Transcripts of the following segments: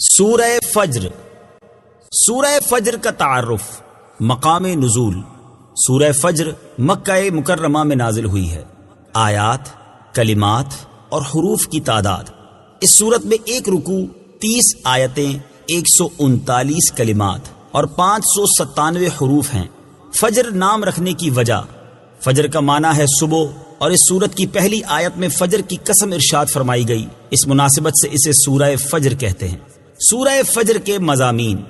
سورہ فجر۔ سورہ فجر کا تعارف، مقام نزول۔ سورہ فجر مکہ مکرمہ میں نازل ہوئی ہے۔ آیات، کلمات اور حروف کی تعداد، اس سورت میں ایک رکوع، 30 آیتیں، 139 کلمات اور 597 حروف ہیں۔ فجر نام رکھنے کی وجہ، فجر کا معنی ہے صبح، اور اس سورت کی پہلی آیت میں فجر کی قسم ارشاد فرمائی گئی، اس مناسبت سے اسے سورہ فجر کہتے ہیں۔ سورہ فجر کے مضامین،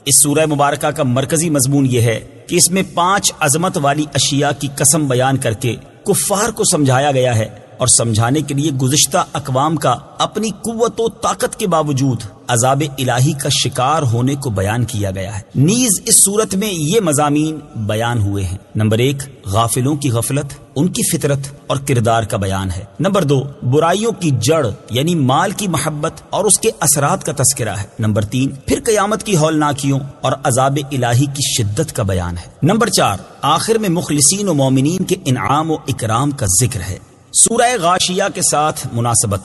اس سورہ مبارکہ کا مرکزی مضمون یہ ہے کہ اس میں 5 عظمت والی اشیاء کی قسم بیان کر کے کفار کو سمجھایا گیا ہے، اور سمجھانے کے لیے گزشتہ اقوام کا اپنی قوت و طاقت کے باوجود عذاب الہی کا شکار ہونے کو بیان کیا گیا ہے۔ نیز اس صورت میں یہ مضامین بیان ہوئے ہیں۔ نمبر 1، غافلوں کی غفلت، ان کی فطرت اور کردار کا بیان ہے۔ نمبر 2، برائیوں کی جڑ یعنی مال کی محبت اور اس کے اثرات کا تذکرہ ہے۔ نمبر 3، پھر قیامت کی ہولناکیوں اور عذاب الہی کی شدت کا بیان ہے۔ نمبر 4، آخر میں مخلصین و مومنین کے انعام و اکرام کا ذکر ہے۔ سورہ غاشیہ کے ساتھ مناسبت،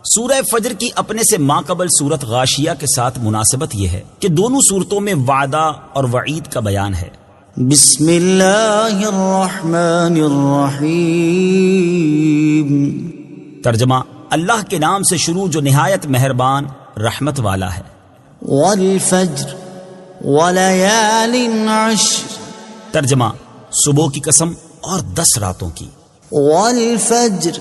سورہ فجر کی اپنے سے ماقبل سورت غاشیہ کے ساتھ مناسبت یہ ہے کہ دونوں صورتوں میں وعدہ اور وعید کا بیان ہے۔ بسم اللہ الرحمن الرحیم۔ ترجمہ، اللہ کے نام سے شروع جو نہایت مہربان رحمت والا ہے۔ والفجر وليال عشر۔ ترجمہ، صبح کی قسم اور 10 راتوں کی۔ والفجر،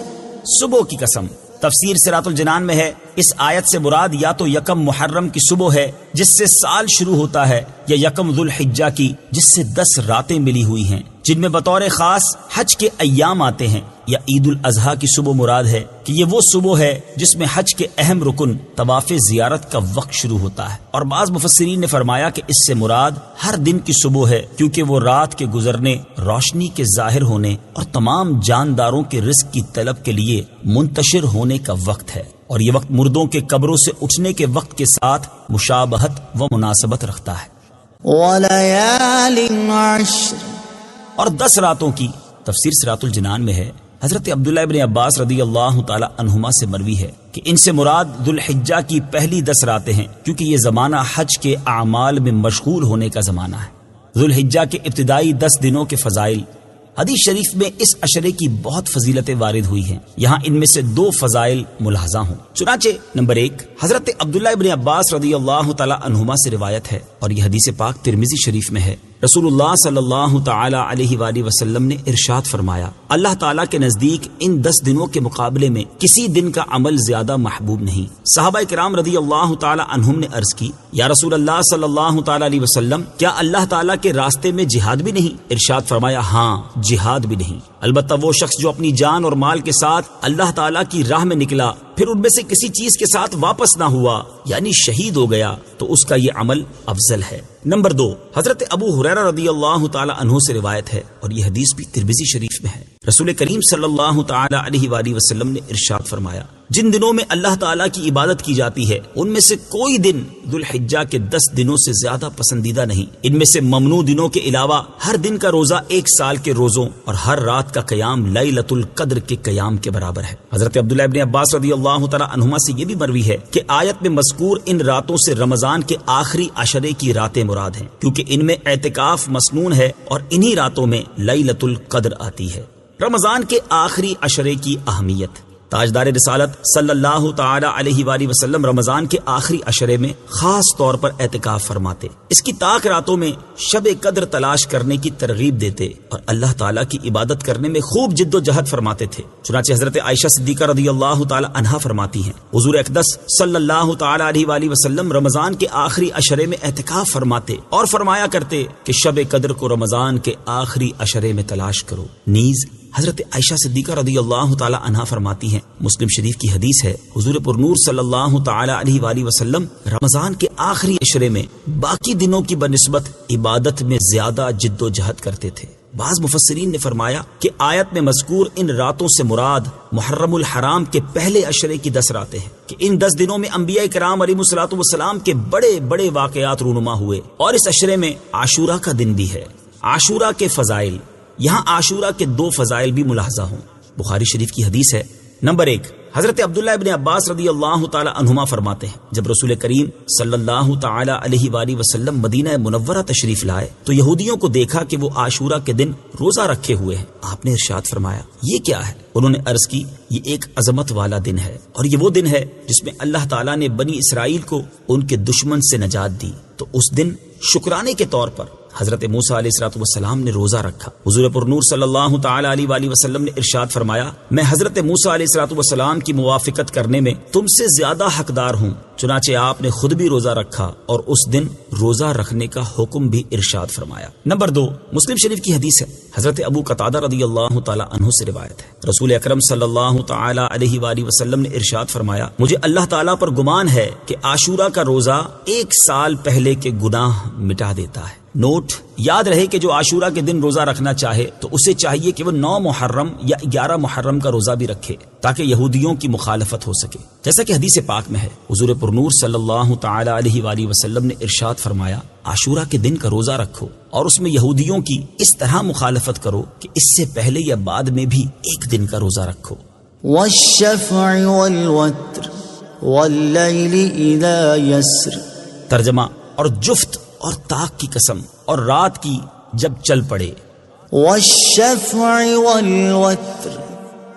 صبح کی قسم۔ تفسیر صراط الجنان میں ہے، اس آیت سے مراد یا تو یکم محرم کی صبح ہے جس سے سال شروع ہوتا ہے، یا یکم ذوالحجہ کی جس سے 10 راتیں ملی ہوئی ہیں جن میں بطور خاص حج کے ایام آتے ہیں، یا عید الاضحیٰ کی صبح مراد ہے کہ یہ وہ صبح ہے جس میں حج کے اہم رکن طواف زیارت کا وقت شروع ہوتا ہے۔ اور بعض مفسرین نے فرمایا کہ اس سے مراد ہر دن کی صبح ہے، کیونکہ وہ رات کے گزرنے، روشنی کے ظاہر ہونے اور تمام جانداروں کے رزق کی طلب کے لیے منتشر ہونے کا وقت ہے، اور یہ وقت مردوں کے قبروں سے اٹھنے کے وقت کے ساتھ مشابہت و مناسبت رکھتا ہے۔ وليال عشر، اور 10 راتوں کی تفسیر صراط الجنان میں ہے، حضرت عبداللہ ابن عباس رضی اللہ تعالی عنہما سے مروی ہے کہ ان سے مراد ذوالحجہ کی پہلی 10 راتیں ہیں، کیونکہ یہ زمانہ حج کے اعمال میں مشغول ہونے کا زمانہ ہے۔ ذوالحجہ کے ابتدائی 10 دنوں کے فضائل، حدیث شریف میں اس عشرے کی بہت فضیلتیں وارد ہوئی ہیں، یہاں ان میں سے 2 فضائل ملاحظہ ہوں۔ چنانچہ نمبر 1، حضرت عبداللہ ابن عباس رضی اللہ تعالی عنہما سے روایت ہے، اور یہ حدیث پاک ترمذی شریف میں ہے، رسول اللہ صلی اللہ تعالی علیہ وآلہ وسلم نے ارشاد فرمایا، اللہ تعالیٰ کے نزدیک ان 10 دنوں کے مقابلے میں کسی دن کا عمل زیادہ محبوب نہیں۔ صحابہ کرام رضی اللہ تعالی عنہم نے عرض کی، یا رسول اللہ صلی اللہ تعالی علیہ وسلم، کیا اللہ تعالیٰ کے راستے میں جہاد بھی نہیں؟ ارشاد فرمایا، ہاں، جہاد بھی نہیں، البتہ وہ شخص جو اپنی جان اور مال کے ساتھ اللہ تعالیٰ کی راہ میں نکلا، پھر ان میں سے کسی چیز کے ساتھ واپس نہ ہوا، یعنی شہید ہو گیا، تو اس کا یہ عمل افضل ہے۔ نمبر 2، حضرت ابو ہریرہ رضی اللہ تعالی عنہ سے روایت ہے، اور یہ حدیث بھی ترمذی شریف میں ہے، رسول کریم صلی اللہ تعالی علیہ وآلہ وسلم نے ارشاد فرمایا، جن دنوں میں اللہ تعالیٰ کی عبادت کی جاتی ہے ان میں سے کوئی دن ذوالحجہ کے 10 دنوں سے زیادہ پسندیدہ نہیں۔ ان میں سے ممنوع دنوں کے علاوہ ہر دن کا روزہ 1 سال کے روزوں اور ہر رات کا قیام لیلۃ القدر کے قیام کے برابر ہے۔ حضرت عبداللہ ابن عباس رضی اللہ تعالی عنہما سے یہ بھی مروی ہے کہ آیت میں مذکور ان راتوں سے رمضان کے آخری عشرے کی راتیں مراد ہیں، کیونکہ ان میں اعتکاف مسنون ہے اور انہی راتوں میں لیلۃ القدر آتی ہے۔ رمضان کے آخری عشرے کی اہمیت، تاجدار رسالت صلی اللہ تعالی علیہ وآلہ وسلم رمضان کے آخری عشرے میں خاص طور پر اعتکاف فرماتے، اس کی طاق راتوں میں شب قدر تلاش کرنے کی ترغیب دیتے اور اللہ تعالیٰ کی عبادت کرنے میں خوب جد و جہد فرماتے تھے۔ چنانچہ حضرت عائشہ صدیقہ رضی اللہ تعالی عنہا فرماتی ہیں، حضور اقدس صلی اللہ تعالی علیہ وآلہ وسلم رمضان کے آخری عشرے میں اعتکاف فرماتے اور فرمایا کرتے کہ شب قدر کو رمضان کے آخری عشرے میں تلاش کرو۔ نیز حضرت عائشہ صدیقہ رضی اللہ تعالی عنہا فرماتی ہیں، مسلم شریف کی حدیث ہے، حضور پرنور صلی اللہ تعالی علیہ وآلہ وسلم رمضان کے آخری عشرے میں باقی دنوں کی بنسبت عبادت میں زیادہ جد و جہد کرتے تھے۔ بعض مفسرین نے فرمایا کہ آیت میں مذکور ان راتوں سے مراد محرم الحرام کے پہلے عشرے کی 10 راتیں ہیں، کہ ان 10 دنوں میں انبیاء کرام علیہم الصلوۃ والسلام کے بڑے بڑے واقعات رونما ہوئے، اور اس عشرے میں عاشورہ کا دن بھی ہے۔ عاشورہ کے فضائل، یہاں عاشورہ کے 2 فضائل بھی ملاحظہ ہوں۔ بخاری شریف کی حدیث ہے، نمبر 1، حضرت عبداللہ ابن عباس رضی اللہ تعالی عنہما فرماتے ہیں جب رسول کریم صلی اللہ تعالی علیہ وآلہ وسلم مدینہ منورہ تشریف لائے تو یہودیوں کو دیکھا کہ وہ عاشورہ کے دن روزہ رکھے ہوئے ہیں۔ آپ نے ارشاد فرمایا یہ کیا ہے؟ انہوں نے عرض کی یہ ایک عظمت والا دن ہے اور یہ وہ دن ہے جس میں اللہ تعالیٰ نے بنی اسرائیل کو ان کے دشمن سے نجات دی، تو اس دن شکرانے کے طور پر حضرت موسیٰ علیہ السلام نے روزہ رکھا۔ حضور پر نور صلی اللہ تعالی علیہ وآلہ وسلم نے ارشاد فرمایا میں حضرت موسیٰ علیہ السلام کی موافقت کرنے میں تم سے زیادہ حقدار ہوں، چنانچہ آپ نے خود بھی روزہ رکھا اور اس دن روزہ رکھنے کا حکم بھی ارشاد فرمایا۔ نمبر 2، مسلم شریف کی حدیث ہے، حضرت ابو قتادہ رضی اللہ تعالی عنہ سے روایت ہے، رسول اکرم صلی اللہ تعالی علیہ وآلہ وسلم نے ارشاد فرمایا مجھے اللہ تعالیٰ پر گمان ہے کہ عاشورہ کا روزہ 1 سال پہلے کے گناہ مٹا دیتا ہے۔ نوٹ، یاد رہے کہ جو عاشورہ کے دن روزہ رکھنا چاہے تو اسے چاہیے کہ وہ 9 محرم یا 11 محرم کا روزہ بھی رکھے تاکہ یہودیوں کی مخالفت ہو سکے، جیسا کہ حدیث پاک میں ہے۔ حضور پر نور صلی اللہ تعالی علیہ وآلہ وسلم نے ارشاد فرمایا عاشورہ کے دن کا روزہ رکھو اور اس میں یہودیوں کی اس طرح مخالفت کرو کہ اس سے پہلے یا بعد میں بھی 1 دن کا روزہ رکھو۔ والشفع والوتر واللیل اذا یسر۔ ترجمہ، اور جفت اور طاق کی قسم اور رات کی جب چل پڑے۔ والشفع والوتر،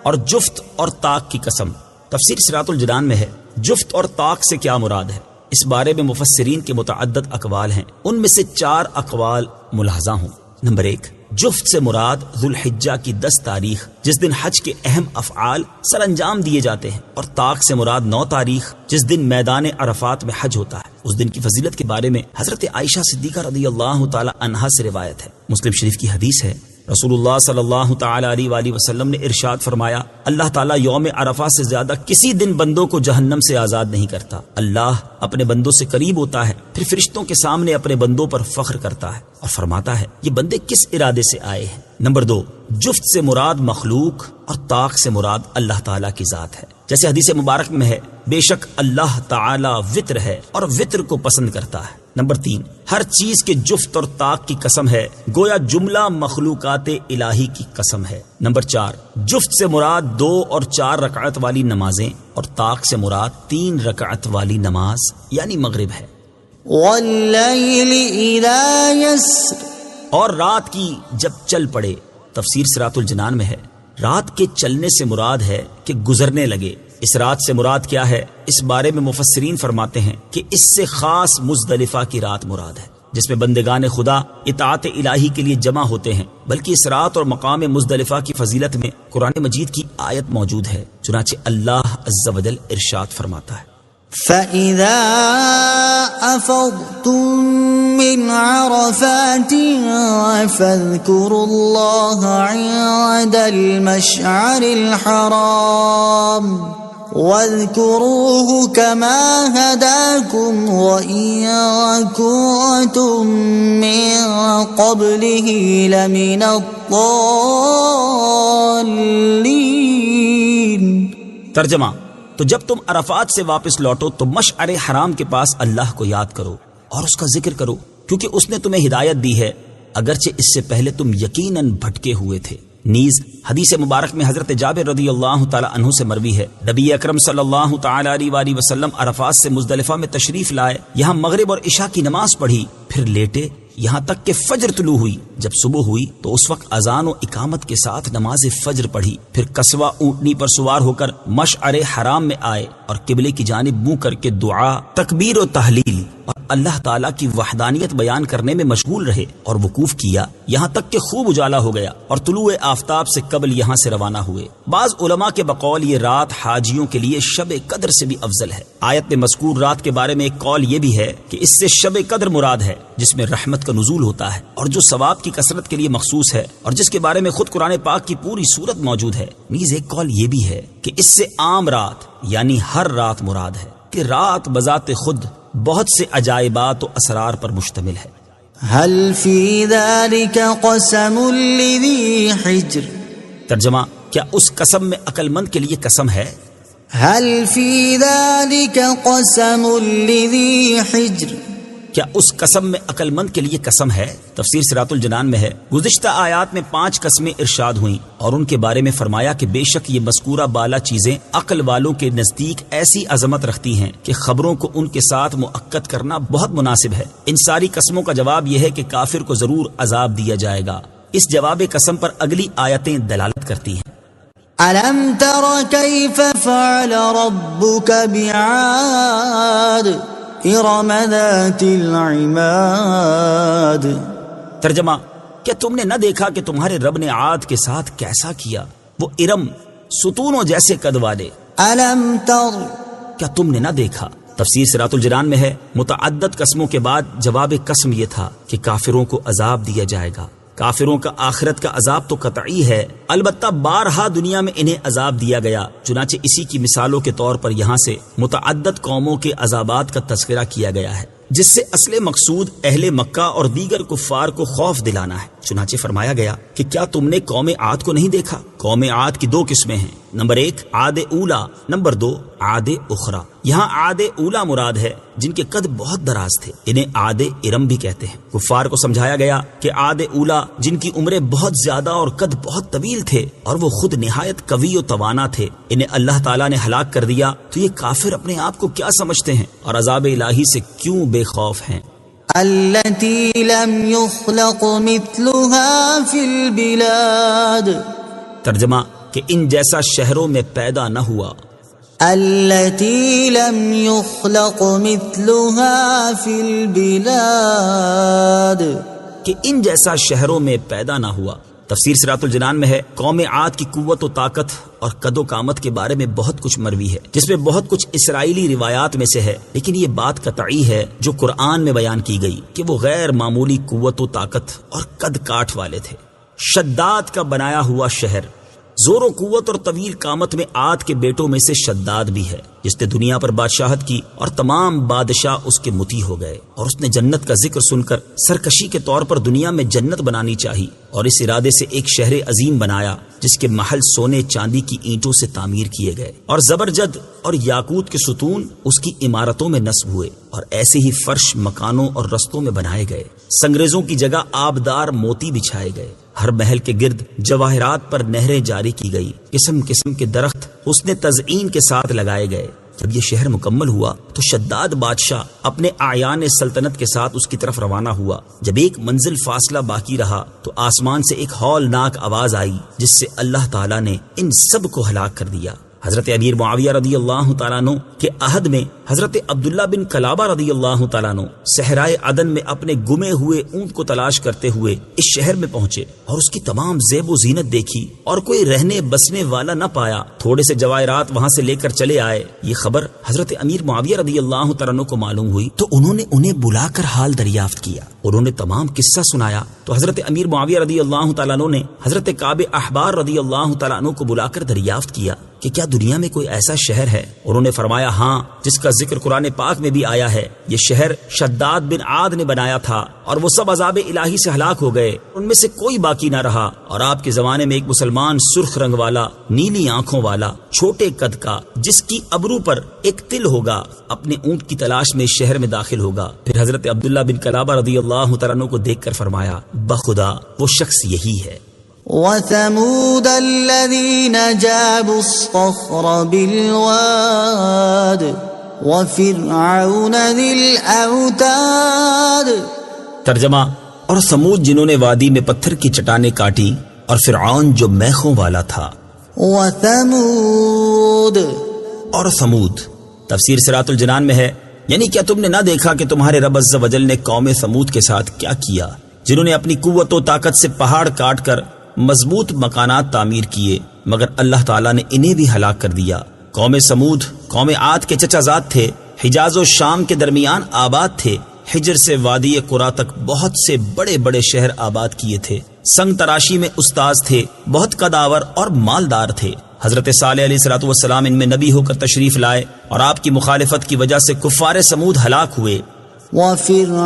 اور جفت اور طاق کی قسم۔ تفسیر صراط الجنان میں ہے جفت اور طاق سے کیا مراد ہے؟ اس بارے میں مفسرین کے متعدد اقوال ہیں، ان میں سے 4 اقوال ملاحظہ ہوں۔ نمبر 1، جفت سے مراد ذوالحجہ کی 10 تاریخ جس دن حج کے اہم افعال سر انجام دیے جاتے ہیں، اور طاق سے مراد 9 تاریخ جس دن میدان عرفات میں حج ہوتا ہے۔ اس دن کی فضیلت کے بارے میں حضرت عائشہ صدیقہ رضی اللہ تعالی عنہا سے روایت ہے، مسلم شریف کی حدیث ہے، رسول اللہ صلی اللہ تعالی علیہ وآلہ وسلم نے ارشاد فرمایا اللہ تعالیٰ یوم عرفہ سے زیادہ کسی دن بندوں کو جہنم سے آزاد نہیں کرتا۔ اللہ اپنے بندوں سے قریب ہوتا ہے، پھر فرشتوں کے سامنے اپنے بندوں پر فخر کرتا ہے اور فرماتا ہے یہ بندے کس ارادے سے آئے ہیں۔ نمبر 2، جفت سے مراد مخلوق اور طاق سے مراد اللہ تعالیٰ کی ذات ہے، جیسے حدیث مبارک میں ہے بے شک اللہ تعالیٰ وطر ہے اور وطر کو پسند کرتا ہے۔ نمبر 3، ہر چیز کے جفت اور طاق کی قسم ہے، گویا جملہ مخلوقات الہی کی قسم ہے۔ نمبر 4، جفت سے مراد 2 اور 4 رکعت والی نمازیں اور طاق سے مراد 3 رکعت والی نماز یعنی مغرب ہے۔ واللیل اذا یسر، اور رات کی جب چل پڑے۔ تفسیر صراط الجنان میں ہے رات کے چلنے سے مراد ہے کہ گزرنے لگے۔ اس رات سے مراد کیا ہے؟ اس بارے میں مفسرین فرماتے ہیں کہ اس سے خاص مزدلفہ کی رات مراد ہے جس میں بندگان خدا اطاعت الہی کے لیے جمع ہوتے ہیں، بلکہ اس رات اور مقام مزدلفہ کی فضیلت میں قرآن مجید کی آیت موجود ہے، چنانچہ اللہ عز و جل ارشاد فرماتا ہے فَإِذَا أَفَضْتُم مِّنْ عَرَفَاتٍ فَاذْكُرُوا اللَّهَ عِندَ الْمَشْعَرِ الْحَرَامِ وَاذْكُرُوهُ كَمَا هَدَاكُمْ وَإِن كُنتُم مِّن قَبْلِهِ لَمِنَ الضَّالِّينَ۔ ترجمہ، تو جب تم عرفات سے واپس لوٹو تو مشعر حرام کے پاس اللہ کو یاد کرو اور اس کا ذکر کرو، کیونکہ اس نے تمہیں ہدایت دی ہے اگرچہ اس سے پہلے تم یقیناً بھٹکے ہوئے تھے۔ نیز حدیث مبارک میں حضرت جابر رضی اللہ تعالی عنہ سے مروی ہے نبی اکرم صلی اللہ تعالی علیہ وآلہ وسلم عرفات سے مزدلفہ میں تشریف لائے، یہاں مغرب اور عشاء کی نماز پڑھی، پھر لیٹے یہاں تک کہ فجر طلوع ہوئی۔ جب صبح ہوئی تو اس وقت اذان و اقامت کے ساتھ نماز فجر پڑھی، پھر قصوہ اونٹنی پر سوار ہو کر مشعر حرام میں آئے اور قبلے کی جانب منہ کر کے دعا، تکبیر و تحلیل اور اللہ تعالیٰ کی وحدانیت بیان کرنے میں مشغول رہے اور وقوف کیا یہاں تک کہ خوب اجالا ہو گیا اور طلوع آفتاب سے قبل یہاں سے روانہ ہوئے۔ بعض علماء کے بقول یہ رات حاجیوں کے لیے شب قدر سے بھی افضل ہے۔ آیت میں مذکور رات کے بارے میں ایک قول یہ بھی ہے کہ اس سے شب قدر مراد ہے جس میں رحمت کا نزول ہوتا ہے اور جو ثواب کی کثرت کے لیے مخصوص ہے اور جس کے بارے میں خود قرآن پاک کی پوری سورت موجود ہے۔ نیز ایک قول یہ بھی ہے کہ اس سے عام رات یعنی ہر رات مراد ہے کہ رات بذات خود بہت سے عجائبات و اسرار پر مشتمل ہے۔ هل في ذلك قسم لذي حجر، ترجمہ، کیا اس قسم میں عقل مند کے لیے قسم ہے؟ هل في ذلك قسم لذي حجر، کیا اس قسم میں عقل مند کے لیے قسم ہے؟ تفسیر صراط الجنان میں ہے، گزشتہ آیات میں 5 قسمیں ارشاد ہوئیں اور ان کے بارے میں فرمایا کہ بے شک یہ مذکورہ بالا چیزیں عقل والوں کے نزدیک ایسی عظمت رکھتی ہیں کہ خبروں کو ان کے ساتھ مؤکد کرنا بہت مناسب ہے۔ ان ساری قسموں کا جواب یہ ہے کہ کافر کو ضرور عذاب دیا جائے گا۔ اس جواب قسم پر اگلی آیتیں دلالت کرتی ہیں۔ أَلَمْ تَرَ كَيْفَ فَعَلَ رَبُّكَ بِعَادٍ إِرَمَ ذَاتِ الْعِمَادِ۔ ترجمہ، کیا تم نے نہ دیکھا کہ تمہارے رب نے عاد کے ساتھ کیسا کیا، وہ ارم ستونوں جیسے قد والے۔ أَلَمْ تَرَ، کیا تم نے نہ دیکھا؟ تفسیر صراط الجنان میں ہے، متعدد قسموں کے بعد جواب قسم یہ تھا کہ کافروں کو عذاب دیا جائے گا۔ کافروں کا آخرت کا عذاب تو قطعی ہے، البتہ بارہا دنیا میں انہیں عذاب دیا گیا، چنانچہ اسی کی مثالوں کے طور پر یہاں سے متعدد قوموں کے عذابات کا تذکرہ کیا گیا ہے، جس سے اصل مقصود اہل مکہ اور دیگر کفار کو خوف دلانا ہے۔ چنانچہ فرمایا گیا کہ کیا تم نے قوم عاد کو نہیں دیکھا؟ قوم عاد کی 2 قسمیں ہیں، نمبر 1 عاد اولا، نمبر 2 عاد اخرى۔ یہاں عاد اولا مراد ہے جن کے قد بہت دراز تھے، انہیں عاد ارم بھی کہتے ہیں۔ کفار کو سمجھایا گیا کہ عاد اولا جن کی عمریں بہت زیادہ اور قد بہت طویل تھے اور وہ خود نہایت قوی و توانا تھے، انہیں اللہ تعالیٰ نے ہلاک کر دیا، تو یہ کافر اپنے آپ کو کیا سمجھتے ہیں اور عذاب الہی سے کیوں بے خوف ہیں؟ التي لم يخلق مثلها في البلاد۔ ترجمہ، کہ ان جیسا شہروں میں پیدا نہ ہوا۔ التي لم يخلق مثلها في البلاد، کہ ان جیسا شہروں میں پیدا نہ ہوا۔ تفسیر صراط الجنان میں ہے، قوم عاد کی قوت و طاقت اور قد و قامت کے بارے میں بہت کچھ مروی ہے، جس میں بہت کچھ اسرائیلی روایات میں سے ہے، لیکن یہ بات قطعی ہے جو قرآن میں بیان کی گئی کہ وہ غیر معمولی قوت و طاقت اور قد کاٹ والے تھے۔ شداد کا بنایا ہوا شہر، زور و قوت اور طویل قامت میں عاد کے بیٹوں میں سے شداد بھی ہے، جس نے دنیا پر بادشاہت کی اور تمام بادشاہ اس کے مطیع ہو گئے، اور اس نے جنت کا ذکر سن کر سرکشی کے طور پر دنیا میں جنت بنانی چاہی، اور اس ارادے سے ایک شہر عظیم بنایا جس کے محل سونے چاندی کی اینٹوں سے تعمیر کیے گئے، اور زبرجد اور یاقوت کے ستون اس کی عمارتوں میں نصب ہوئے، اور ایسے ہی فرش مکانوں اور رستوں میں بنائے گئے، سنگریزوں کی جگہ آبدار موتی بچھائے گئے، ہر محل کے گرد جواہرات پر نہریں جاری کی گئی، قسم قسم کے درخت اس نے تزئین کے ساتھ لگائے گئے۔ جب یہ شہر مکمل ہوا تو شداد بادشاہ اپنے اعیان سلطنت کے ساتھ اس کی طرف روانہ ہوا۔ جب ایک منزل فاصلہ باقی رہا تو آسمان سے ایک ہولناک آواز آئی، جس سے اللہ تعالیٰ نے ان سب کو ہلاک کر دیا۔ حضرت امیر معاویہ رضی اللہ تعالیٰ عنہ کے عہد میں حضرت عبداللہ بن کلابہ رضی اللہ تعالیٰ عنہ صحرائے عدن میں اپنے گمے ہوئے اونٹ کو تلاش کرتے ہوئے اس شہر میں پہنچے اور اس کی تمام زیب و زینت دیکھی اور کوئی رہنے بسنے والا نہ پایا۔ تھوڑے سے جواہرات وہاں سے لے کر چلے آئے۔ یہ خبر حضرت امیر معاویہ رضی اللہ تعالیٰ عنہ کو معلوم ہوئی تو انہوں نے انہیں بلا کر حال دریافت کیا، انہوں نے تمام قصہ سنایا تو حضرت امیر معاویہ رضی اللہ تعالیٰ عنہ نے حضرت کعب احبار رضی اللہ تعالیٰ عنہ کو بلا کر دریافت کیا کہ کیا دنیا میں کوئی ایسا شہر ہے؟ انہوں نے فرمایا ہاں، جس کا ذکر قرآن پاک میں بھی آیا ہے۔ یہ شہر شداد بن عاد نے بنایا تھا اور وہ سب عذاب الہی سے ہلاک ہو گئے، ان میں سے کوئی باقی نہ رہا۔ اور آپ کے زمانے میں ایک مسلمان سرخ رنگ والا، نیلی آنکھوں والا، چھوٹے قد کا، جس کی ابرو پر ایک تل ہوگا، اپنے اونٹ کی تلاش میں شہر میں داخل ہوگا۔ پھر حضرت عبداللہ بن کلابہ رضی اللہ تعالیٰ عنہ کو دیکھ کر فرمایا بخدا وہ شخص یہی ہے۔ وثمود الذين جابوا الصخر بالواد وفرعون ذي الأوتاد۔ ترجمہ، اور ثمود جنہوں نے وادی میں پتھر کی چٹانیں کاٹی اور فرعون جو میخوں والا تھا۔ وثمود، اور ثمود۔ تفسیر صراط الجنان میں ہے، یعنی کیا تم نے نہ دیکھا کہ تمہارے رب عز و جل نے قوم ثمود کے ساتھ کیا کیا، جنہوں نے اپنی قوت و طاقت سے پہاڑ کاٹ کر مضبوط مکانات تعمیر کیے، مگر اللہ تعالیٰ نے انہیں بھی ہلاک کر دیا۔ قوم ثمود قوم عاد کے چچا زاد تھے، حجاز و شام کے درمیان آباد تھے، حجر سے وادی قرا تک بہت سے بڑے بڑے شہر آباد کیے تھے، سنگ تراشی میں استاذ تھے، بہت قداور اور مالدار تھے۔ حضرت صالح علیہ الصلوۃ والسلام ان میں نبی ہو کر تشریف لائے اور آپ کی مخالفت کی وجہ سے کفار ثمود ہلاک ہوئے۔ وفرعون،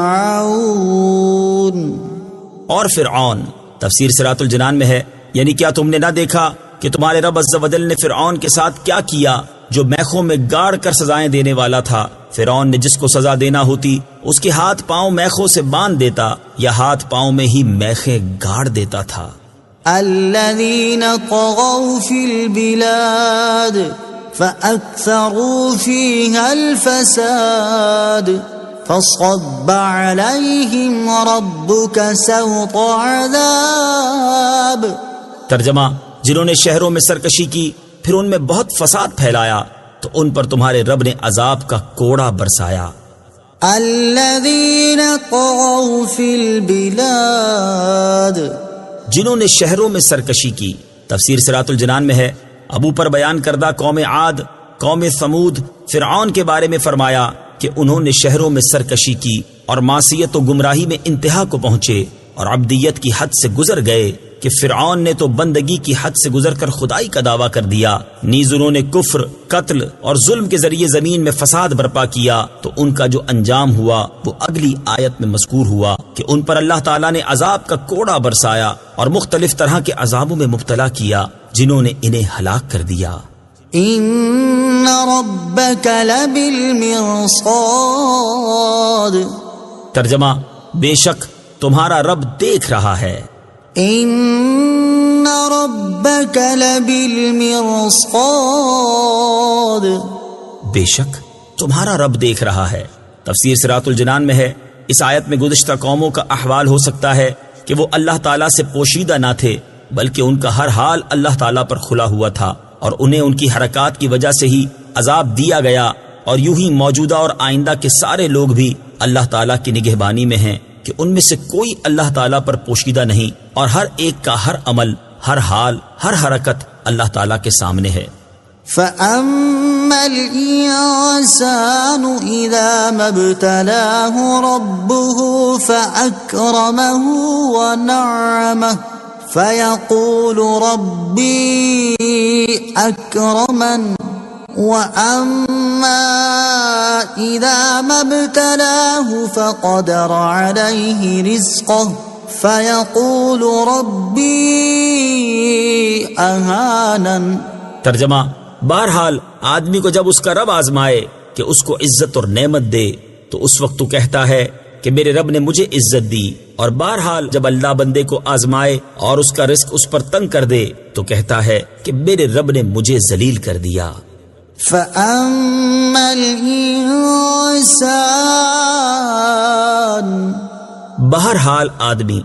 اور فرعون۔ تفسیر صراط الجنان میں ہے، یعنی کیا تم نے نہ دیکھا کہ تمہارے رب عز و جل نے فرعون کے ساتھ کیا کیا، جو میخوں میں گاڑ کر سزائیں دینے والا تھا۔ فرعون نے جس کو سزا دینا ہوتی اس کے ہاتھ پاؤں میخوں سے باندھ دیتا یا ہاتھ پاؤں میں ہی میخیں گاڑ دیتا تھا۔ الذين طغوا في البلاد فأكثروا فيها الفساد فصب عليهم ربك سوط عذاب۔ ترجمہ، جنہوں نے شہروں میں سرکشی کی پھر ان میں بہت فساد پھیلایا تو ان پر تمہارے رب نے عذاب کا کوڑا برسایا۔ الذين طغوا في البلاد، جنہوں نے شہروں میں سرکشی کی۔ تفسیر صراط الجنان میں ہے، ابو پر بیان کردہ قوم عاد، قوم ثمود، فرعون کے بارے میں فرمایا کہ انہوں نے شہروں میں سرکشی کی اور معصیت و گمراہی میں انتہا کو پہنچے اور عبدیت کی حد سے گزر گئے کہ فرعون نے تو بندگی کی حد سے گزر کر خدائی کا دعویٰ کر دیا، نیز انہوں نے کفر، قتل اور ظلم کے ذریعے زمین میں فساد برپا کیا، تو ان کا جو انجام ہوا وہ اگلی آیت میں مذکور ہوا کہ ان پر اللہ تعالیٰ نے عذاب کا کوڑا برسایا اور مختلف طرح کے عذابوں میں مبتلا کیا جنہوں نے انہیں ہلاک کر دیا۔ ان ربك لبالمرصاد، ترجمہ، بے شک تمہارا رب دیکھ رہا ہے۔ ان ربك لبالمرصاد، بے شک تمہارا رب دیکھ رہا ہے۔ تفسیر صراط الجنان میں ہے، اس آیت میں گزشتہ قوموں کا احوال ہو سکتا ہے کہ وہ اللہ تعالیٰ سے پوشیدہ نہ تھے، بلکہ ان کا ہر حال اللہ تعالیٰ پر کھلا ہوا تھا اور انہیں ان کی حرکات کی وجہ سے ہی عذاب دیا گیا، اور یوں ہی موجودہ اور آئندہ کے سارے لوگ بھی اللہ تعالیٰ کی نگہبانی میں ہیں کہ ان میں سے کوئی اللہ تعالیٰ پر پوشیدہ نہیں، اور ہر ایک کا ہر عمل، ہر حال، ہر حرکت اللہ تعالیٰ کے سامنے ہے۔ فَأَمَّا الْإِنسَانُ إِذَا مَا ابْتَلَاهُ رَبُّهُ فَأَكْرَمَهُ وَنَعَّمَهُ فَيَقُولُ رَبِّي أَكْرَمَنِ وَأَمَّا إِذَا مَا ابْتَلَاهُ فَقَدَرَ عَلَيْهِ رِزْقَهُ فَيَقُولُ رَبِّي أَهَانَنِ۔ ترجمہ، بہرحال آدمی کو جب اس کا رب آزمائے کہ اس کو عزت اور نعمت دے تو اس وقت تو کہتا ہے کہ میرے رب نے مجھے عزت دی، اور بہرحال جب اللہ بندے کو آزمائے اور اس کا رزق اس پر تنگ کر دے تو کہتا ہے کہ میرے رب نے مجھے ذلیل کر دیا۔ فَأَمَّا الْإِنسَانُ، بہرحال آدمی۔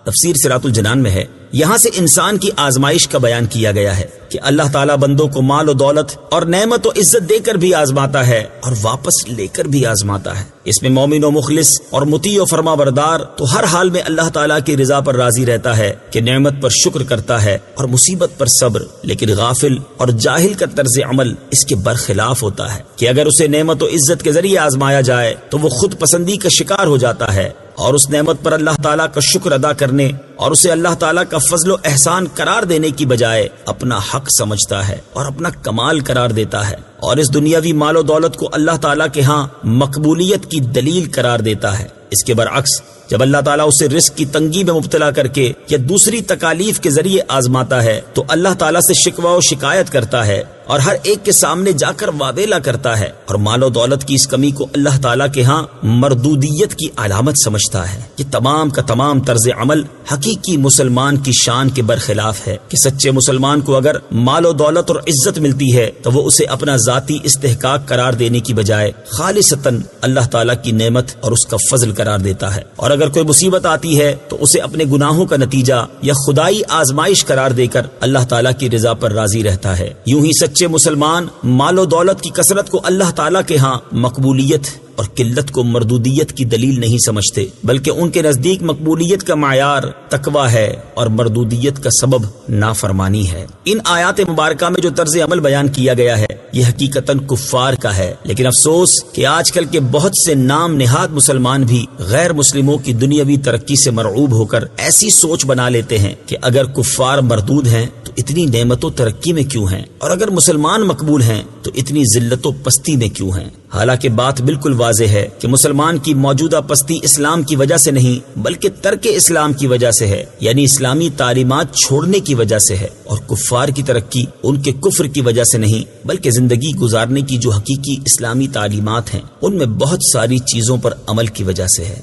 تفسیر صراط الجنان میں ہے، یہاں سے انسان کی آزمائش کا بیان کیا گیا ہے کہ اللہ تعالیٰ بندوں کو مال و دولت اور نعمت و عزت دے کر بھی آزماتا ہے اور واپس لے کر بھی آزماتا ہے۔ اس میں مومن و مخلص اور مطیع و فرما بردار تو ہر حال میں اللہ تعالیٰ کی رضا پر راضی رہتا ہے کہ نعمت پر شکر کرتا ہے اور مصیبت پر صبر، لیکن غافل اور جاہل کا طرز عمل اس کے برخلاف ہوتا ہے کہ اگر اسے نعمت و عزت کے ذریعے آزمایا جائے تو وہ خود پسندی کا شکار ہو جاتا ہے اور اس نعمت پر اللہ تعالیٰ کا شکر ادا کرنے اور اسے اللہ تعالیٰ کا فضل و احسان قرار دینے کی بجائے اپنا حق سمجھتا ہے اور اپنا کمال قرار دیتا ہے، اور اس دنیاوی مال و دولت کو اللہ تعالیٰ کے ہاں مقبولیت کی دلیل قرار دیتا ہے۔ اس کے برعکس جب اللہ تعالیٰ اسے رزق کی تنگی میں مبتلا کر کے یا دوسری تکالیف کے ذریعے آزماتا ہے تو اللہ تعالیٰ سے شکوہ و شکایت کرتا ہے اور ہر ایک کے سامنے جا کر واویلا کرتا ہے، اور مال و دولت کی اس کمی کو اللہ تعالیٰ کے ہاں مردودیت کی علامت سمجھتا ہے۔ یہ تمام کا تمام طرز عمل حقیقی مسلمان کی شان کے برخلاف ہے کہ سچے مسلمان کو اگر مال و دولت اور عزت ملتی ہے تو وہ اسے اپنا ذاتی استحقاق قرار دینے کی بجائے خالصتاً اللہ تعالیٰ کی نعمت اور اس کا فضل قرار دیتا ہے، اور اگر کوئی مصیبت آتی ہے تو اسے اپنے گناہوں کا نتیجہ یا خدائی آزمائش قرار دے کر اللہ تعالیٰ کی رضا پر راضی رہتا ہے۔ یوں ہی سچے مسلمان مال و دولت کی کثرت کو اللہ تعالیٰ کے ہاں مقبولیت اور قلت کو مردودیت کی دلیل نہیں سمجھتے، بلکہ ان کے نزدیک مقبولیت کا معیار تقویٰ ہے اور مردودیت کا سبب نافرمانی ہے۔ ان آیات مبارکہ میں جو طرز عمل بیان کیا گیا ہے یہ حقیقتاً کفار کا ہے، لیکن افسوس کہ آج کل کے بہت سے نام نہاد مسلمان بھی غیر مسلموں کی دنیاوی ترقی سے مرعوب ہو کر ایسی سوچ بنا لیتے ہیں کہ اگر کفار مردود ہیں تو اتنی نعمت و ترقی میں کیوں ہیں، اور اگر مسلمان مقبول ہیں تو اتنی ذلت و پستی میں کیوں ہیں۔ حالانکہ بات بالکل واضح ہے کہ مسلمان کی موجودہ پستی اسلام کی وجہ سے نہیں بلکہ ترک اسلام کی وجہ سے ہے، یعنی اسلامی تعلیمات چھوڑنے کی وجہ سے ہے، اور کفار کی ترقی ان کے کفر کی وجہ سے نہیں بلکہ زندگی گزارنے کی جو حقیقی اسلامی تعلیمات ہیں ان میں بہت ساری چیزوں پر عمل کی وجہ سے ہے۔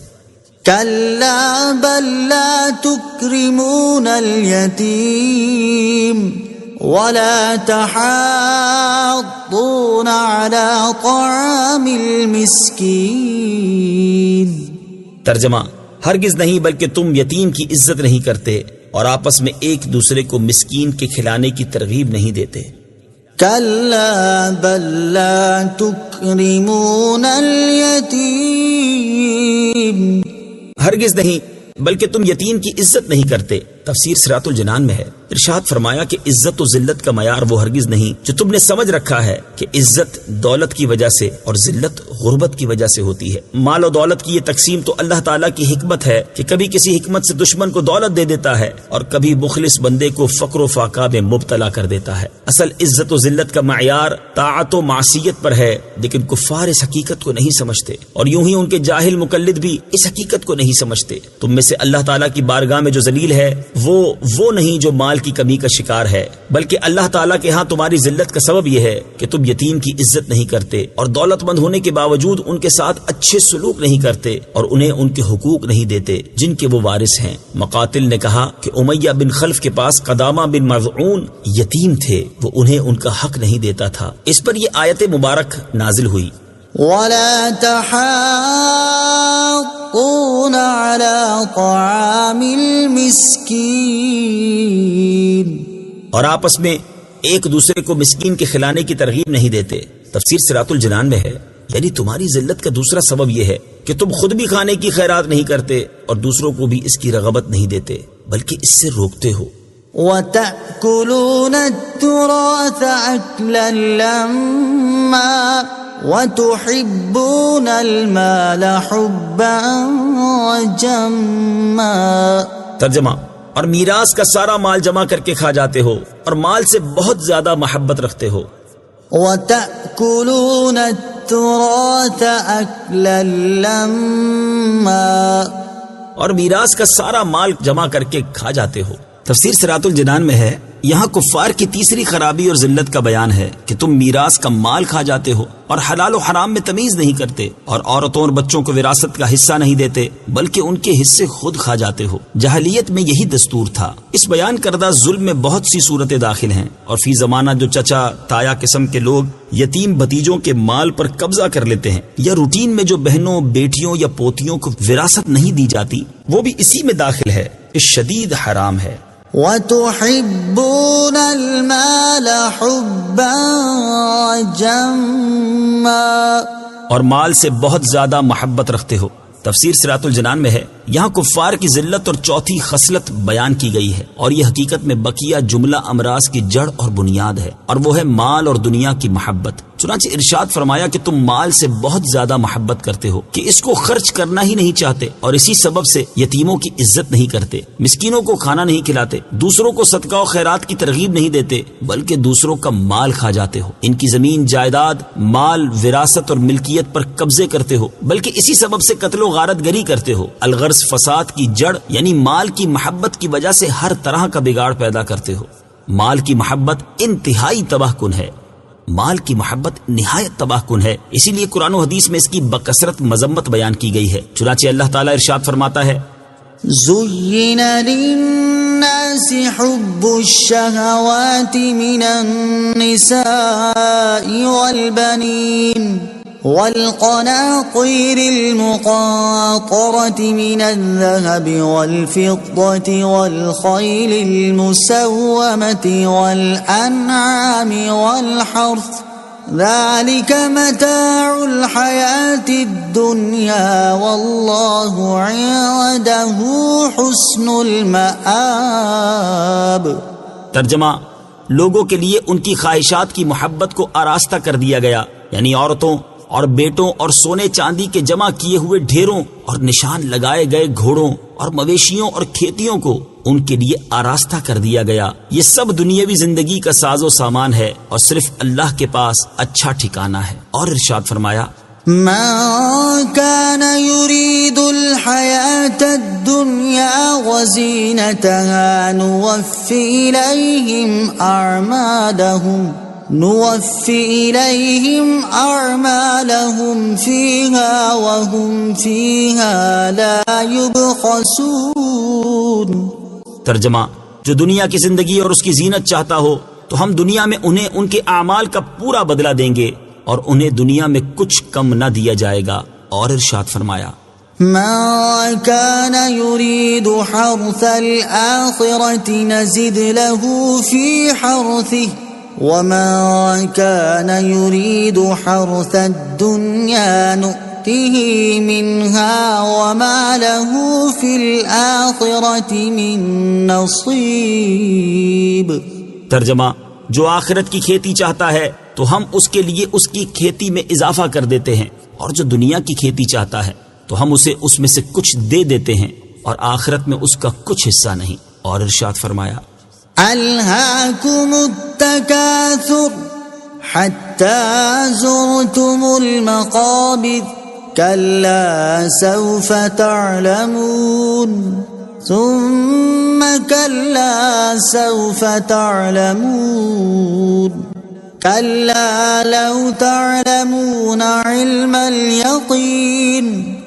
كلا بل لا تكرمون اليتيم ولا تحاضون على طعام المسكين۔ ترجمہ: ہرگز نہیں بلکہ تم یتیم کی عزت نہیں کرتے اور آپس میں ایک دوسرے کو مسکین کے کھلانے کی ترغیب نہیں دیتے۔ كلا بل لا تكرمون اليتيم، ہرگز نہیں بلکہ تم یتیم کی عزت نہیں کرتے۔ تفسیر صراط الجنان میں ہے، ارشاد فرمایا کہ عزت و ذلت کا معیار وہ ہرگز نہیں جو تم نے سمجھ رکھا ہے کہ عزت دولت کی وجہ سے اور ذلت غربت کی وجہ سے ہوتی ہے۔ مال و دولت کی یہ تقسیم تو اللہ تعالیٰ کی حکمت ہے کہ کبھی کسی حکمت سے دشمن کو دولت دے دیتا ہے اور کبھی مخلص بندے کو فقر و فاقہ میں مبتلا کر دیتا ہے۔ اصل عزت و ذلت کا معیار طاعت و معصیت پر ہے، لیکن کفار اس حقیقت کو نہیں سمجھتے، اور یوں ہی ان کے جاہل مقلد بھی اس حقیقت کو نہیں سمجھتے۔ تم میں سے اللہ تعالیٰ کی بارگاہ میں جو ذلیل ہے وہ نہیں جو مال کی کمی کا شکار ہے، بلکہ اللہ تعالیٰ کے ہاں تمہاری ذلت کا سبب یہ ہے کہ تم یتیم کی عزت نہیں کرتے اور دولت مند ہونے کے باوجود ان کے ساتھ اچھے سلوک نہیں کرتے اور انہیں ان کے حقوق نہیں دیتے جن کے وہ وارث ہیں۔ مقاتل نے کہا کہ امیہ بن خلف کے پاس قدامہ بن مذعون یتیم تھے، وہ انہیں ان کا حق نہیں دیتا تھا۔ اس پر یہ آیت مبارک نازل ہوئی۔ ولا تحاضون على طعام المسكين، اور آپس میں ایک دوسرے کو مسکین کے کھلانے کی ترغیب نہیں دیتے۔ تفسیر صراط الجنان میں ہے، یعنی تمہاری ذلت کا دوسرا سبب یہ ہے کہ تم خود بھی کھانے کی خیرات نہیں کرتے اور دوسروں کو بھی اس کی رغبت نہیں دیتے بلکہ اس سے روکتے ہو۔ وَتَأْكُلُونَ التُّرَاثَ أَكْلًا لَمًّا وَتُحِبُّونَ الْمَالَ حُبًّا جَمًّا۔ ترجمہ: اور میراث کا سارا مال جمع کر کے کھا جاتے ہو اور مال سے بہت زیادہ محبت رکھتے ہو۔ وَتَأْكُلُونَ التُّرَاثَ أَكْلًا لَمًّا، اور میراث کا سارا مال جمع کر کے کھا جاتے ہو۔ تفسیر صراط الجنان میں ہے، یہاں کفار کی تیسری خرابی اور ذلت کا بیان ہے کہ تم میراث کا مال کھا جاتے ہو اور حلال و حرام میں تمیز نہیں کرتے اور عورتوں اور بچوں کو وراثت کا حصہ نہیں دیتے بلکہ ان کے حصے خود کھا جاتے ہو۔ جاہلیت میں یہی دستور تھا۔ اس بیان کردہ ظلم میں بہت سی صورتیں داخل ہیں، اور فی زمانہ جو چچا تایا قسم کے لوگ یتیم بھتیجوں کے مال پر قبضہ کر لیتے ہیں، یا روٹین میں جو بہنوں، بیٹیوں یا پوتیوں کو وراثت نہیں دی جاتی، وہ بھی اسی میں داخل ہے۔ اس شدید حرام ہے۔ وَتُحِبُّونَ الْمَالَ حُبًّا جَمًّا، اور مال سے بہت زیادہ محبت رکھتے ہو۔ تفسیر صراط الجنان میں ہے، یہاں کفار کی ذلت اور چوتھی خصلت بیان کی گئی ہے، اور یہ حقیقت میں بقیہ جملہ امراض کی جڑ اور بنیاد ہے، اور وہ ہے مال اور دنیا کی محبت۔ چنانچہ ارشاد فرمایا کہ تم مال سے بہت زیادہ محبت کرتے ہو کہ اس کو خرچ کرنا ہی نہیں چاہتے، اور اسی سبب سے یتیموں کی عزت نہیں کرتے، مسکینوں کو کھانا نہیں کھلاتے، دوسروں کو صدقہ و خیرات کی ترغیب نہیں دیتے بلکہ دوسروں کا مال کھا جاتے ہو، ان کی زمین، جائیداد، مال، وراثت اور ملکیت پر قبضے کرتے ہو، بلکہ اسی سبب سے قتل و غارت گری کرتے ہو۔ الغرض فساد کی جڑ یعنی مال کی محبت کی وجہ سے ہر طرح کا بگاڑ پیدا کرتے ہو۔ مال کی محبت انتہائی تباہ کن ہے، مال کی محبت نہایت تباہ کن ہے، اسی لیے قرآن و حدیث میں اس کی بکثرت مذمت بیان کی گئی ہے۔ چنانچہ اللہ تعالیٰ ارشاد فرماتا ہے، زُيِّنَ لِلنَّاسِ حُبُّ الشَّهَوَاتِ مِنَ النِّسَاءِ وَالْبَنِينَ والقناطير المقنطرة من الذهب والفضة والخيل المسومة والأنعام والحرث ذلك متاع الحياة الدنيا والله عنده حسن المآب۔ ترجمہ: لوگوں کے لیے ان کی خواہشات کی محبت کو آراستہ کر دیا گیا، یعنی عورتوں اور بیٹوں اور سونے چاندی کے جمع کیے ہوئے ڈھیروں اور نشان لگائے گئے گھوڑوں اور مویشیوں اور کھیتیوں کو ان کے لیے آراستہ کر دیا گیا۔ یہ سب دنیاوی زندگی کا ساز و سامان ہے اور صرف اللہ کے پاس اچھا ٹھکانہ ہے۔ اور ارشاد فرمایا، من كان يريد الحياة الدنيا وزينتها نوفي إليهم أعمالهم فيها وهم فيها لا يبخسون. ترجمہ: جو دنیا کی زندگی اور اس کی زینت چاہتا ہو تو ہم دنیا میں انہیں ان کے اعمال کا پورا بدلہ دیں گے اور انہیں دنیا میں کچھ کم نہ دیا جائے گا. اور ارشاد فرمایا: من كان يريد حرث الآخرة نزد له في حرثه ومن كان يريد حرث الدنيا نؤته منها وما له في الآخرة من نصيب. ترجمہ: جو آخرت کی کھیتی چاہتا ہے تو ہم اس کے لیے اس کی کھیتی میں اضافہ کر دیتے ہیں، اور جو دنیا کی کھیتی چاہتا ہے تو ہم اسے اس میں سے کچھ دے دیتے ہیں، اور آخرت میں اس کا کچھ حصہ نہیں. اور ارشاد فرمایا: ألهاكم التكاثر حتى زرتم المقابر كلا سوف تعلمون ثم كلا سوف تعلمون كلا لو تعلمون علم اليقين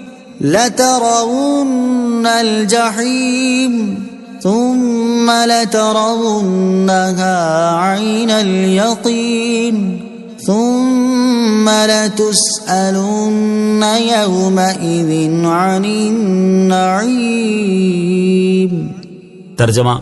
لترون الجحيم ثم لترونها عين اليقين ثم لتسألن يومئذ عن النعيم. ترجمہ: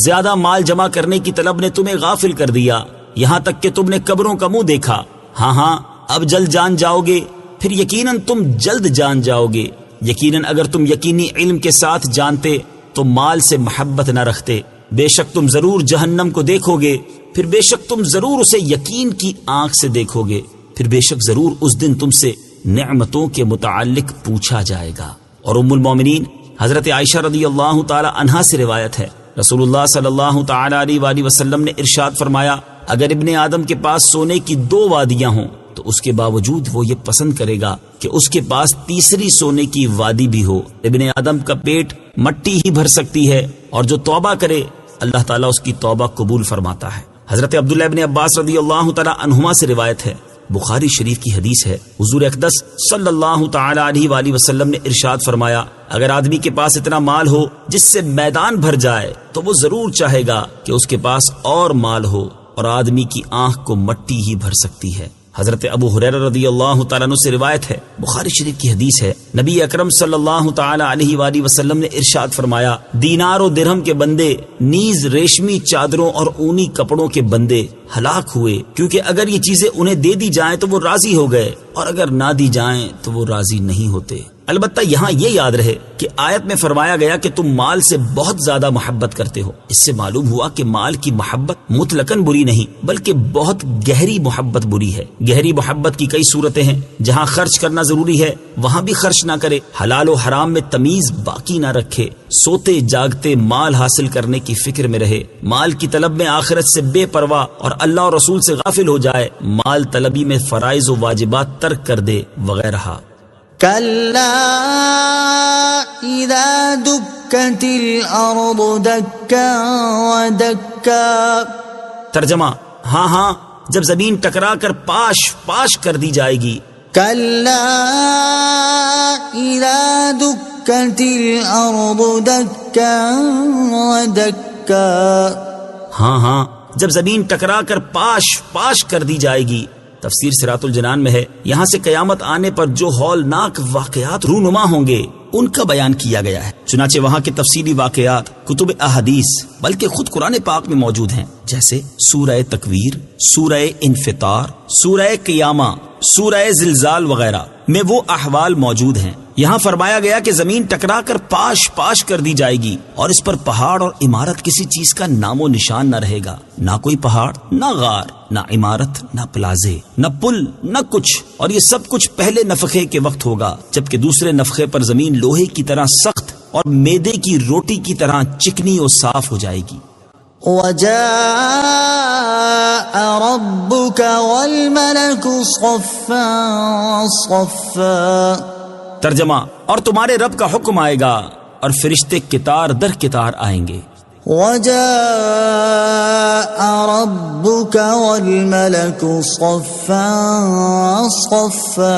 زیادہ مال جمع کرنے کی طلب نے تمہیں غافل کر دیا یہاں تک کہ تم نے قبروں کا منہ دیکھا. ہاں اب جلد جان جاؤ گے، پھر یقیناً تم جلد جان جاؤ گے. یقیناً اگر تم یقینی علم کے ساتھ جانتے تو مال سے محبت نہ رکھتے. بے شک تم ضرور جہنم کو دیکھو گے، پھر بے شک تم ضرور اسے یقین کی آنکھ سے دیکھو گے، پھر بے شک ضرور اس دن تم سے نعمتوں کے متعلق پوچھا جائے گا. اور ام المومنین حضرت عائشہ رضی اللہ تعالی عنہا سے روایت ہے، رسول اللہ صلی اللہ تعالی علیہ وآلہ وسلم نے ارشاد فرمایا: اگر ابن آدم کے پاس سونے کی 2 وادیاں ہوں تو اس کے باوجود وہ یہ پسند کرے گا کہ اس کے پاس تیسری سونے کی وادی بھی ہو. ابن آدم کا پیٹ مٹی ہی بھر سکتی ہے، اور جو توبہ کرے اللہ تعالیٰ اس کی توبہ قبول فرماتا ہے. حضرت عبداللہ ابن عباس رضی اللہ تعالیٰ عنہما سے روایت ہے، بخاری شریف کی حدیث ہے، حضور اقدس صلی اللہ تعالیٰ علیہ وآلہ وسلم نے ارشاد فرمایا: اگر آدمی کے پاس اتنا مال ہو جس سے میدان بھر جائے تو وہ ضرور چاہے گا کہ اس کے پاس اور مال ہو، اور آدمی کی آنکھ کو مٹی ہی بھر سکتی ہے. حضرت ابو ہریرہ رضی اللہ تعالیٰ عنہ سے روایت ہے، بخاری شریف کی حدیث ہے، نبی اکرم صلی اللہ تعالیٰ علیہ وآلہ وسلم نے ارشاد فرمایا: دینار و درہم کے بندے نیز ریشمی چادروں اور اونی کپڑوں کے بندے ہلاک ہوئے، کیونکہ اگر یہ چیزیں انہیں دے دی جائیں تو وہ راضی ہو گئے، اور اگر نہ دی جائیں تو وہ راضی نہیں ہوتے. البتہ یہاں یہ یاد رہے کہ آیت میں فرمایا گیا کہ تم مال سے بہت زیادہ محبت کرتے ہو. اس سے معلوم ہوا کہ مال کی محبت مطلقاً بری نہیں بلکہ بہت گہری محبت بری ہے. گہری محبت کی کئی صورتیں ہیں. جہاں خرچ کرنا ضروری ہے وہاں بھی خرچ نہ کرے، حلال و حرام میں تمیز باقی نہ رکھے، سوتے جاگتے مال حاصل کرنے کی فکر میں رہے، مال کی طلب میں آخرت سے بے پرواہ اور اللہ اور رسول سے غافل ہو جائے، مال طلبی میں فرائض و واجبات ترک کر دے وغیرہ. كلا إذا دكت الأرض دكا ودكا. ترجمہ: ہاں جب زمین ٹکرا کر پاش پاش کر دی جائے گی. كلا إذا دكت الأرض دكا ودكا. ہاں جب زمین ٹکرا کر پاش پاش کر دی جائے گی. تفسیر صراط الجنان میں ہے، یہاں سے قیامت آنے پر جو ہولناک واقعات رونما ہوں گے ان کا بیان کیا گیا ہے. چنانچہ وہاں کے تفصیلی واقعات کتب احادیث بلکہ خود قرآن پاک میں موجود ہیں، جیسے سورہ تکویر، سورہ انفطار، سورہ قیامہ، سورہ زلزال وغیرہ میں وہ احوال موجود ہیں. یہاں فرمایا گیا کہ زمین ٹکرا کر پاش پاش کر دی جائے گی اور اس پر پہاڑ اور عمارت کسی چیز کا نام و نشان نہ رہے گا. نہ کوئی پہاڑ، نہ غار، نہ عمارت، نہ پلازے، نہ پل، نہ کچھ. اور یہ سب کچھ پہلے نفخے کے وقت ہوگا، جبکہ دوسرے نفخے پر زمین لوہے کی طرح سخت اور میدے کی روٹی کی طرح چکنی اور صاف ہو جائے گی. وجاء ربك والملك صفا صفا. ترجمہ، اور تمہارے رب کا حکم آئے گا اور فرشتے قطار در قطار آئیں گے. وجاء ربك والملك صفا صفا.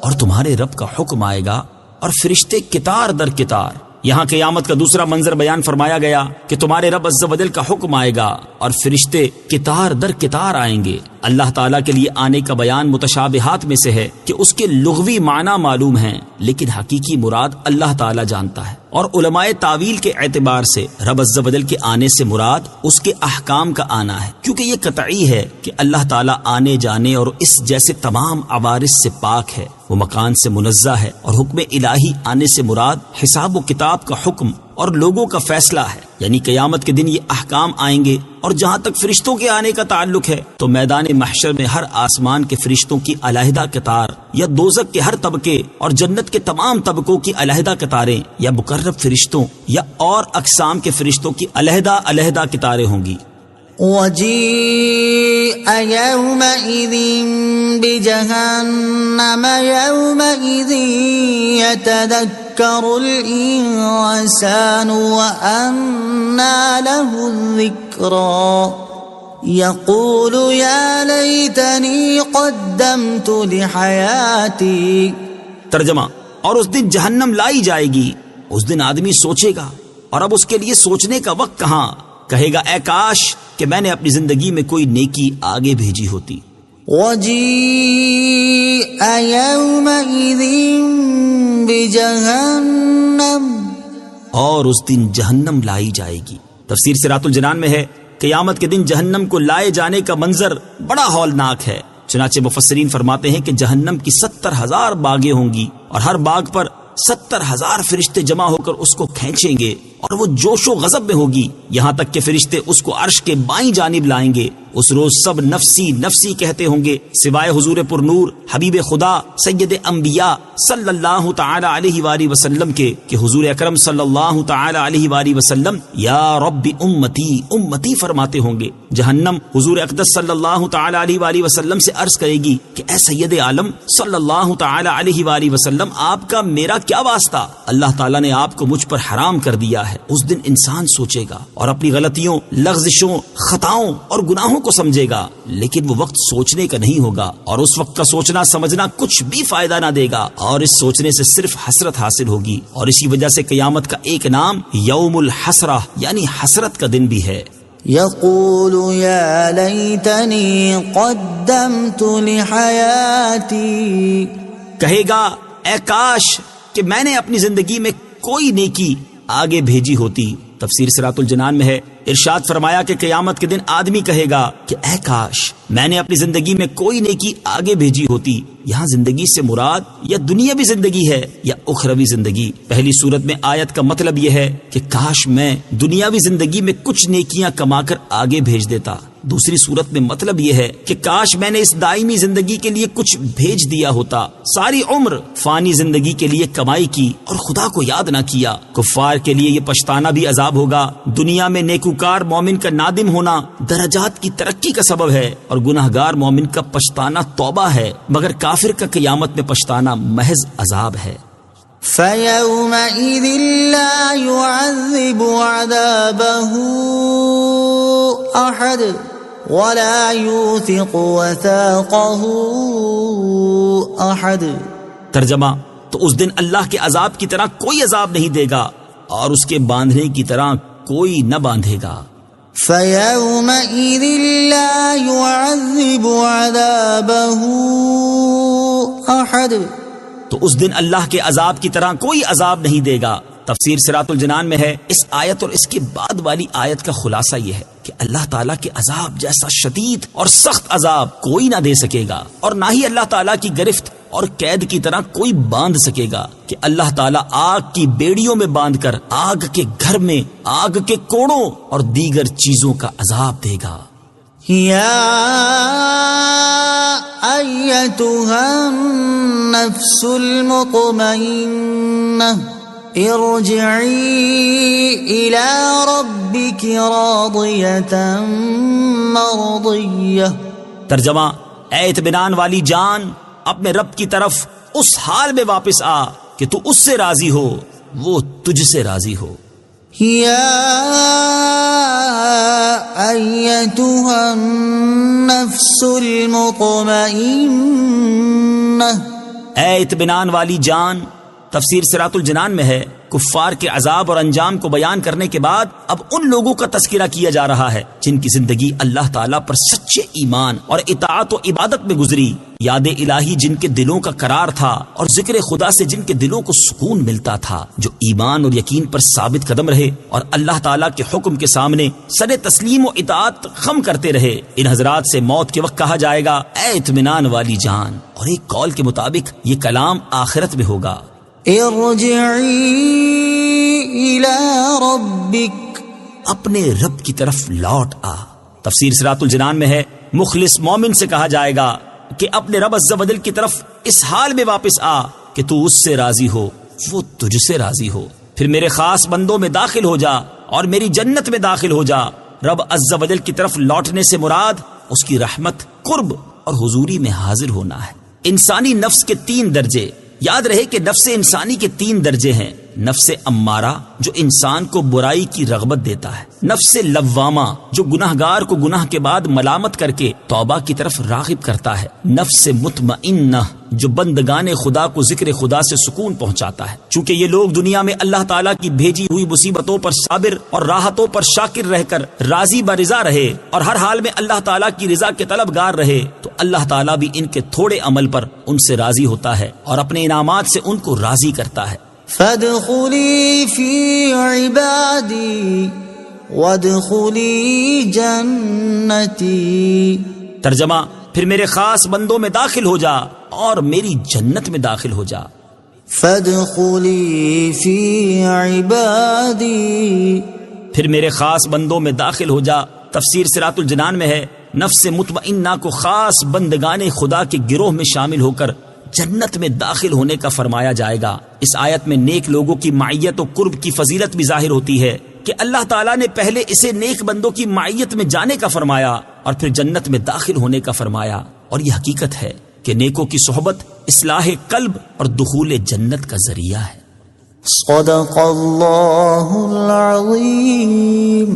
اور تمہارے رب کا حکم آئے گا اور فرشتے قطار در قطار. یہاں قیامت کا دوسرا منظر بیان فرمایا گیا کہ تمہارے رب عز و جل کا حکم آئے گا اور فرشتے قطار در قطار آئیں گے. اللہ تعالیٰ کے لیے آنے کا بیان متشابہات میں سے ہے کہ اس کے لغوی معنی معلوم ہیں لیکن حقیقی مراد اللہ تعالیٰ جانتا ہے. اور علماء تعویل کے اعتبار سے رب عز و جل کے آنے سے مراد اس کے احکام کا آنا ہے، کیونکہ یہ قطعی ہے کہ اللہ تعالیٰ آنے جانے اور اس جیسے تمام عوارض سے پاک ہے، وہ مکان سے منزہ ہے. اور حکم الہی آنے سے مراد حساب و کتاب کا حکم اور لوگوں کا فیصلہ ہے، یعنی قیامت کے دن یہ احکام آئیں گے. اور جہاں تک فرشتوں کے آنے کا تعلق ہے تو میدان محشر میں ہر آسمان کے فرشتوں کی علیحدہ قطار، یا دوزخ کے ہر طبقے اور جنت کے تمام طبقوں کی علیحدہ قطاریں، یا مقرب فرشتوں یا اور اقسام کے فرشتوں کی علیحدہ علیحدہ قطاریں ہوں گی. وجيء يومئذ بجهنم يومئذ يتذكر الإنسان وأنى له الذكرى يقول يا ليتني قدمت لحياتي. ترجمہ، اور اس دن جہنم لائی جائے گی. اس دن آدمی سوچے گا اور اب اس کے لیے سوچنے کا وقت کہاں. کہے گا اے کاش کہ میں نے اپنی زندگی میں کوئی نیکی آگے بھیجی ہوتی. وجيء يومئذ بجهنم، اور اس دن جہنم لائی جائے گی. تفسیر صراط الجنان میں ہے قیامت کے دن جہنم کو لائے جانے کا منظر بڑا ہولناک ہے. چنانچہ مفسرین فرماتے ہیں کہ جہنم کی 70,000 باغیں ہوں گی اور ہر باغ پر 70,000 فرشتے جمع ہو کر اس کو کھینچیں گے اور وہ جوش و غضب میں ہوگی، یہاں تک کہ فرشتے اس کو عرش کے بائیں جانب لائیں گے. اس روز سب نفسی نفسی کہتے ہوں گے سوائے حضور پر نور حبیب خدا سید انبیاء صلی اللہ تعالی علیہ وآلہ وسلم کے، کہ حضور اکرم صلی اللہ تعالی علیہ وآلہ وسلم یا رب امتی امتی فرماتے ہوں گے. جہنم حضور اقدس صلی اللہ تعالی علیہ وآلہ وسلم سے عرض کرے گی کہ اے سید عالم صلی اللہ تعالی علیہ وآلہ وسلم، آپ کا میرا کیا واسطہ؟ اللہ تعالیٰ نے آپ کو مجھ پر حرام کر دیا ہے. اس دن انسان سوچے گا اور اپنی غلطیوں، لغزشوں، خطاؤں اور گناہوں کو سمجھے گا، لیکن وہ وقت سوچنے کا نہیں ہوگا اور اس وقت کا سوچنا سمجھنا کچھ بھی فائدہ نہ دے گا اور اس سوچنے سے صرف حسرت حاصل ہوگی. اور اسی وجہ سے قیامت کا ایک نام یوم الحسرہ یعنی حسرت کا دن بھی ہے. يقول يا ليتني قدمت لحياتي. کہے گا اے کاش کہ میں نے اپنی زندگی میں کوئی نیکی آگے بھیجی ہوتی. تفسیر صراط الجنان میں ہے ارشاد فرمایا کہ قیامت کے دن آدمی کہے گا کہ اے کاش میں نے اپنی زندگی میں کوئی نیکی آگے بھیجی ہوتی. یہاں زندگی سے مراد یا دنیاوی زندگی ہے یا اخروی زندگی. پہلی صورت میں آیت کا مطلب یہ ہے کہ کاش میں دنیاوی زندگی میں کچھ نیکیاں کما کر آگے بھیج دیتا. دوسری صورت میں مطلب یہ ہے کہ کاش میں نے اس دائمی زندگی کے لیے کچھ بھیج دیا ہوتا. ساری عمر فانی زندگی کے لیے کمائی کی اور خدا کو یاد نہ کیا. کفار کے لیے یہ پچھتانا بھی عذاب ہوگا. دنیا میں نیکوکار مومن کا نادم ہونا درجات کی ترقی کا سبب ہے اور گناہگار مومن کا پچھتانا توبہ ہے، مگر کافر کا قیامت میں پچھتانا محض عذاب ہے. فَيَوْمَئِذٍ لَا يُعَذِّبُ عَذَابَهُ أَحَدٌ وَلَا يُوثِقُ وَثَاقَهُ أَحَدٌ. ترجمہ، تو اس دن اللہ کے عذاب کی طرح کوئی عذاب نہیں دے گا اور اس کے باندھنے کی طرح کوئی نہ باندھے گا. فَيَوْمَئِذٍ لَا يُعَذِّبُ عَذَابَهُ أَحَدٌ. تو اس دن اللہ کے عذاب کی طرح کوئی عذاب نہیں دے گا. تفسیر صراط الجنان میں ہے اس آیت اور اس کے بعد والی آیت کا خلاصہ یہ ہے کہ اللہ تعالیٰ کے عذاب جیسا شدید اور سخت عذاب کوئی نہ دے سکے گا اور نہ ہی اللہ تعالیٰ کی گرفت اور قید کی طرح کوئی باندھ سکے گا کہ اللہ تعالیٰ آگ کی بیڑیوں میں باندھ کر آگ کے گھر میں آگ کے کوڑوں اور دیگر چیزوں کا عذاب دے گا. یا ایتها النفس المطمئنہ ارجعی الی ربک راضیۃ مرضیہ. ترجمہ: اے اطمینان والی جان، اپنے رب کی طرف اس حال میں واپس آ کہ تو اس سے راضی ہو، وہ تجھ سے راضی ہو. یا ایتھا النفس المطمئنہ. اے اطمینان والی جان. تفسیر صراط الجنان میں ہے، کفار کے عذاب اور انجام کو بیان کرنے کے بعد اب ان لوگوں کا تذکرہ کیا جا رہا ہے جن کی زندگی اللہ تعالیٰ پر سچے ایمان اور اطاعت و عبادت میں گزری. یاد الہی جن کے دلوں کا قرار تھا اور ذکر خدا سے جن کے دلوں کو سکون ملتا تھا، جو ایمان اور یقین پر ثابت قدم رہے اور اللہ تعالیٰ کے حکم کے سامنے سر تسلیم و اطاعت خم کرتے رہے. ان حضرات سے موت کے وقت کہا جائے گا اے اطمینان والی جان، اور ایک قول کے مطابق یہ کلام آخرت میں ہوگا. ارجعی الی ربک. اپنے رب کی طرف لوٹ آ. تفسیر صراط الجنان میں ہے، مخلص مومن سے کہا جائے گا کہ اپنے رب عز و جل کی طرف اس حال میں واپس آ کہ تو اس سے راضی ہو، وہ تجھ سے راضی ہو. پھر میرے خاص بندوں میں داخل ہو جا اور میری جنت میں داخل ہو جا. رب عز و جل کی طرف لوٹنے سے مراد اس کی رحمت، قرب اور حضوری میں حاضر ہونا ہے. انسانی نفس کے 3 درجے. یاد رہے کہ نفس انسانی کے 3 درجے ہیں. نفس امارہ جو انسان کو برائی کی رغبت دیتا ہے، نفس لوامہ جو گناہگار کو گناہ کے بعد ملامت کر کے توبہ کی طرف راغب کرتا ہے، نفس مطمئنہ جو بندگان خدا کو ذکر خدا سے سکون پہنچاتا ہے. چونکہ یہ لوگ دنیا میں اللہ تعالیٰ کی بھیجی ہوئی مصیبتوں پر صابر اور راحتوں پر شاکر رہ کر راضی برضا رہے اور ہر حال میں اللہ تعالیٰ کی رضا کے طلبگار رہے، تو اللہ تعالیٰ بھی ان کے تھوڑے عمل پر ان سے راضی ہوتا ہے اور اپنے انعامات سے ان کو راضی کرتا ہے. فادخلی فی عبادی وادخلی جنتی. ترجمہ: پھر میرے خاص بندوں میں داخل ہو جا اور میری جنت میں داخل ہو جا. فادخلی فی عبادی. پھر میرے خاص بندوں میں داخل ہو جا. تفسیر صراط الجنان میں ہے، نفس مطمئنہ کو خاص بندگان خدا کے گروہ میں شامل ہو کر جنت میں داخل ہونے کا فرمایا جائے گا. اس آیت میں نیک لوگوں کی معیت و قرب کی فضیلت بھی ظاہر ہوتی ہے کہ اللہ تعالیٰ نے پہلے اسے نیک بندوں کی معیت میں جانے کا فرمایا اور پھر جنت میں داخل ہونے کا فرمایا. اور یہ حقیقت ہے کہ نیکوں کی صحبت اصلاح قلب اور دخول جنت کا ذریعہ ہے. صدق اللہ العظیم.